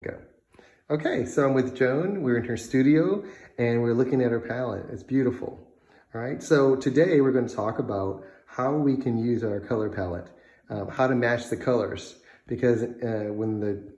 Go. Okay, so I'm with Joan. We're in her studio and we're looking at her palette. It's beautiful. All right, so today we're going to talk about how we can use our color palette, how to match the colors. Because when the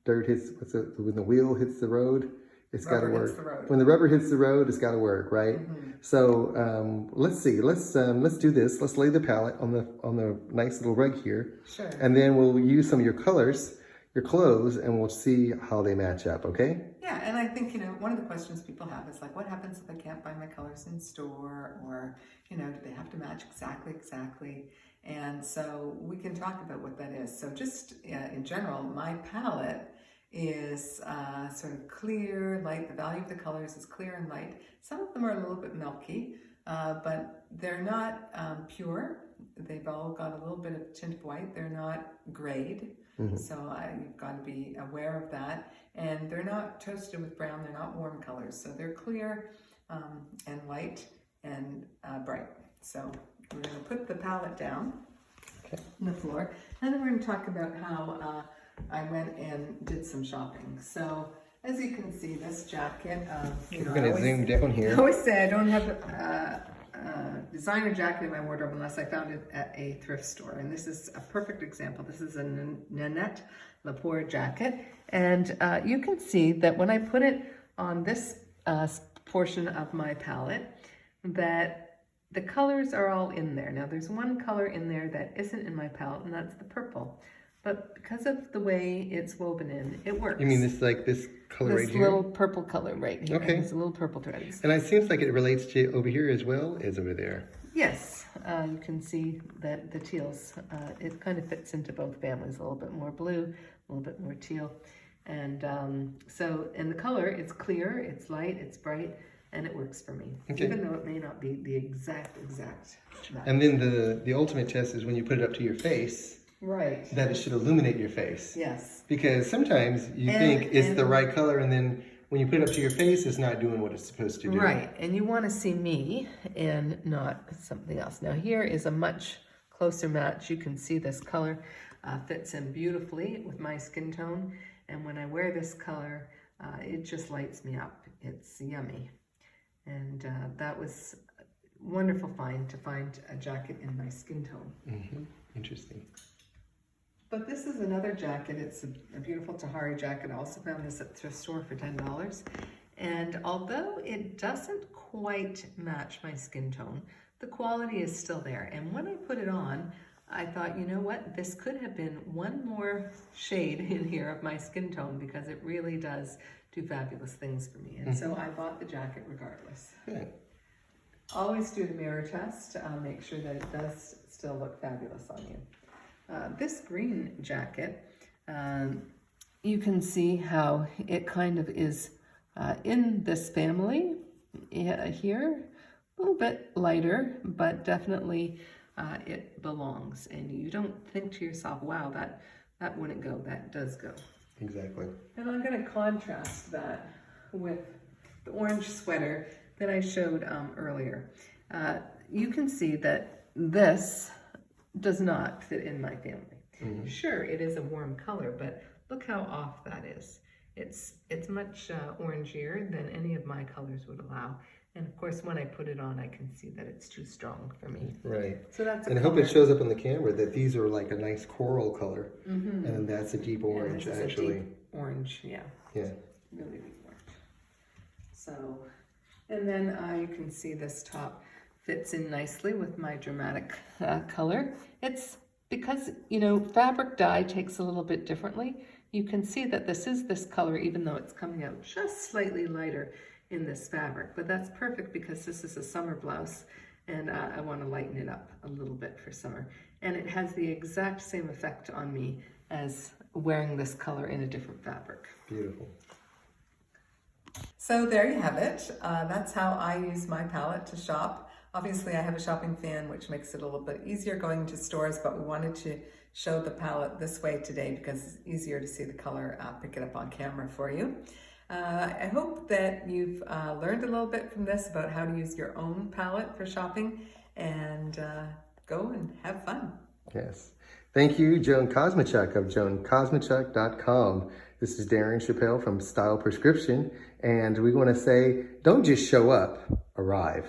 dirt hits, when the wheel hits the road, it's got to work. When the rubber hits the road, it's got to work, right? Mm-hmm. So let's see. Let's do this. Let's lay the palette on the nice little rug here. Sure. And then we'll use some of your colors, your clothes, and we'll see how they match up, okay? Yeah, and I think, one of the questions people have is like, what happens if I can't buy my colors in store? Or, do they have to match exactly? And so we can talk about what that is. So just in general, my palette is sort of clear, light. The value of the colors is clear and light. Some of them are a little bit milky, but they're not pure. They've all got a little bit of tint of white. They're not grayed. Mm-hmm. So you've got to be aware of that. And they're not toasted with brown. They're not warm colors. So they're clear and light and bright. So we're going to put the palette down on the floor. And then we're going to talk about how I went and did some shopping. So as you can see, this jacket, we're going to zoom down here. I always say I don't have a designer jacket in my wardrobe unless I found it at a thrift store. And this is a perfect example. This is a Nanette Lepore jacket. And you can see that when I put it on this portion of my palette, that the colors are all in there. Now there's one color in there that isn't in my palette, and that's the purple. But because of the way it's woven in, it works. You mean this color right here? This little purple color right here. Okay. It's a little purple threads. And it seems like it relates to over here as well as over there. Yes, you can see that the teals, it kind of fits into both families, a little bit more blue, a little bit more teal. And and the color, it's clear, it's light, it's bright, and it works for me, even though it may not be the exact match. And then the ultimate test is when you put it up to your face, right? That it should illuminate your face. Yes. Because sometimes you think it's the right color, and then when you put it up to your face, it's not doing what it's supposed to do. Right, and you want to see me and not something else. Now here is a much closer match. You can see this color fits in beautifully with my skin tone, and when I wear this color, it just lights me up. It's yummy. And that was wonderful to find a jacket in my skin tone. Mm-hmm. Interesting. But this is another jacket. It's a beautiful Tahari jacket. I also found this at the thrift store for $10. And although it doesn't quite match my skin tone, the quality is still there. And when I put it on, I thought, you know what? This could have been one more shade in here of my skin tone, because it really does do fabulous things for me. And so I bought the jacket regardless. Good. Always do the mirror test. Make sure that it does still look fabulous on you. This green jacket, you can see how it kind of is in this family here, a little bit lighter, but definitely it belongs. And you don't think to yourself, wow, that wouldn't go. That does go. Exactly. And I'm going to contrast that with the orange sweater that I showed earlier. You can see that this does not fit in my family. Mm-hmm. Sure, it is a warm color, but look how off that is. It's much orangier than any of my colors would allow. And of course, when I put it on, I can see that it's too strong for me. Right. So that's and I hope it shows up on the camera that these are like a nice coral color. Mm-hmm. And that's a deep orange, actually. A deep orange, yeah. Yeah. Really deep orange. So, and then you can see this top fits in nicely with my dramatic color. It's because, fabric dye takes a little bit differently. You can see that this is this color, even though it's coming out just slightly lighter in this fabric. But that's perfect because this is a summer blouse, and I want to lighten it up a little bit for summer. And it has the exact same effect on me as wearing this color in a different fabric. Beautiful. So there you have it. That's how I use my palette to shop. Obviously, I have a shopping fan, which makes it a little bit easier going to stores, but we wanted to show the palette this way today because it's easier to see the color, pick it up on camera for you. I hope that you've learned a little bit from this about how to use your own palette for shopping, and go and have fun. Yes. Thank you, Joan Kosmachuk of JoanKosmachuk.com. This is Darren Chappelle from Style Prescription, and we want to say, don't just show up, arrive.